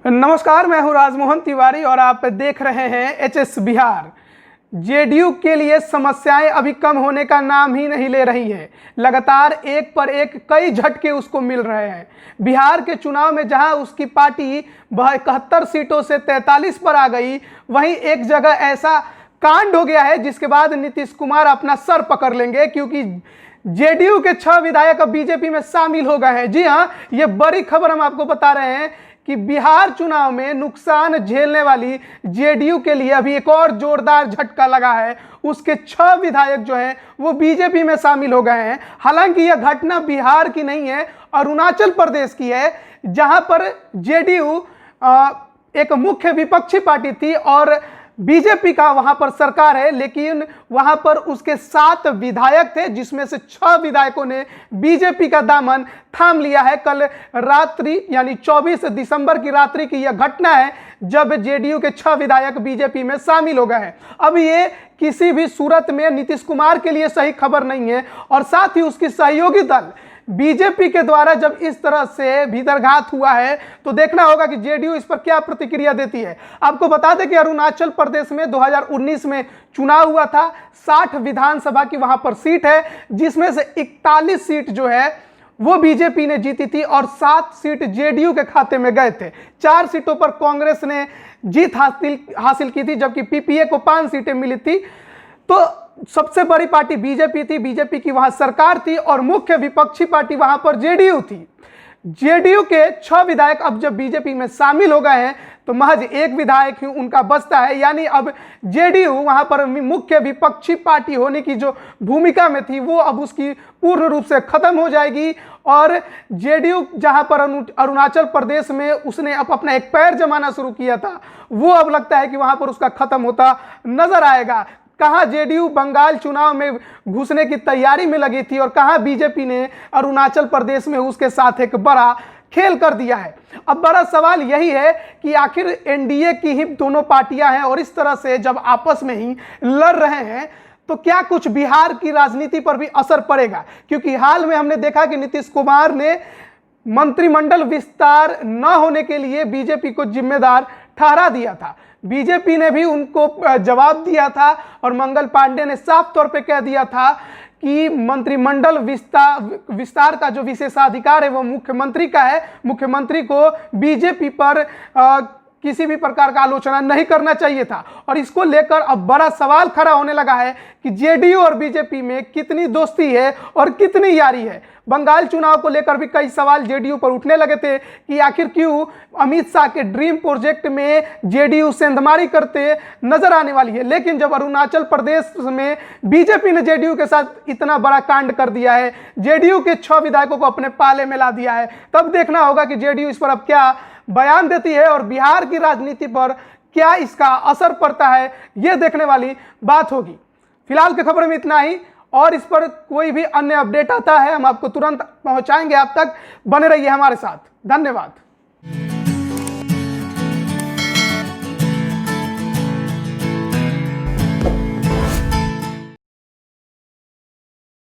नमस्कार, मैं हूं राजमोहन तिवारी और आप देख रहे हैं एचएस बिहार। जेडीयू के लिए समस्याएं अभी कम होने का नाम ही नहीं ले रही है। लगातार एक पर एक कई झटके उसको मिल रहे हैं। बिहार के चुनाव में जहां उसकी पार्टी 71 सीटों से 43 पर आ गई, वहीं एक जगह ऐसा कांड हो गया है जिसके बाद नीतीश कुमार अपना सर पकड़ लेंगे, क्योंकि जेडीयू के 6 विधायक अब बीजेपी में शामिल हो गए हैं। जी हां, ये बड़ी खबर हम आपको बता रहे हैं कि बिहार चुनाव में नुकसान झेलने वाली जेडीयू के लिए अभी एक और जोरदार झटका लगा है। उसके 6 विधायक जो हैं वो बीजेपी में शामिल हो गए हैं। हालांकि यह घटना बिहार की नहीं है, अरुणाचल प्रदेश की है, जहां पर जेडीयू एक मुख्य विपक्षी पार्टी थी और बीजेपी का वहां पर सरकार है, लेकिन वहां पर उसके 7 विधायक थे, जिसमें से 6 विधायकों ने बीजेपी का दामन थाम लिया है। कल रात्रि यानी 24 दिसंबर की रात्रि की यह घटना है जब जेडीयू के 6 विधायक बीजेपी में शामिल हो गए हैं। अब ये किसी भी सूरत में नीतीश कुमार के लिए सही खबर नहीं है और साथ ही उसकी सहयोगी दल बीजेपी के द्वारा जब इस तरह से भीतरघात हुआ है तो देखना होगा कि जेडीयू इस पर क्या प्रतिक्रिया देती है। आपको बता दें कि अरुणाचल प्रदेश में 2019 में चुनाव हुआ था। 60 विधानसभा की वहां पर सीट है, जिसमें से 41 सीट जो है वो बीजेपी ने जीती थी और 7 सीट जेडीयू के खाते में गए थे। 4 सीटों पर कांग्रेस ने जीत हासिल की थी, जबकि पीपीए को 5 सीटें मिली थी। तो सबसे बड़ी पार्टी बीजेपी थी, बीजेपी की वहां सरकार थी और मुख्य विपक्षी पार्टी वहां पर जेडीयू थी। जेडीयू के 6 विधायक अब जब बीजेपी में शामिल हो गए हैं तो महज एक विधायक ही उनका बचता है, यानी अब जेडीयू वहां पर मुख्य विपक्षी पार्टी होने की जो भूमिका में थी वो अब उसकी पूर्ण रूप से खत्म हो जाएगी। और जेडीयू जहां पर अरुणाचल प्रदेश में उसने अब अपना एक पैर जमाना शुरू किया था, वो अब लगता है कि वहां पर उसका खत्म होता नजर आएगा। कहां जेडीयू बंगाल चुनाव में घुसने की तैयारी में लगी थी और कहां बीजेपी ने अरुणाचल प्रदेश में उसके साथ एक बड़ा खेल कर दिया है। अब बड़ा सवाल यही है कि आखिर एनडीए की ही दोनों पार्टियां हैं और इस तरह से जब आपस में ही लड़ रहे हैं तो क्या कुछ बिहार की राजनीति पर भी असर पड़ेगा, क्योंकि हाल में हमने देखा कि नीतीश कुमार ने मंत्रिमंडल विस्तार न होने के लिए बीजेपी को जिम्मेदार ठहरा दिया था। बीजेपी ने भी उनको जवाब दिया था और मंगल पांडे ने साफ तौर पे कह दिया था कि मंत्रिमंडल विस्तार का जो विशेषाधिकार है वो मुख्यमंत्री का है। मुख्यमंत्री को बीजेपी पर किसी भी प्रकार का आलोचना नहीं करना चाहिए था। और इसको लेकर अब बड़ा सवाल खड़ा होने लगा है कि जेडीयू और बीजेपी में कितनी दोस्ती है और कितनी यारी है। बंगाल चुनाव को लेकर भी कई सवाल जेडीयू पर उठने लगे थे कि आखिर क्यों अमित शाह के ड्रीम प्रोजेक्ट में जेडीयू सेंधमारी करते नजर आने वाली है। लेकिन जब अरुणाचल प्रदेश में बीजेपी ने जेडीयू के साथ इतना बड़ा कांड कर दिया है, जेडीयू के 6 विधायकों को अपने पाले में ला दिया है, तब देखना होगा कि जेडीयू इस पर अब क्या बयान देती है और बिहार की राजनीति पर क्या इसका असर पड़ता है, यह देखने वाली बात होगी। फिलहाल की खबर में इतना ही, और इस पर कोई भी अन्य अपडेट आता है हम आपको तुरंत पहुंचाएंगे। आप तक बने रहिए हमारे साथ। धन्यवाद।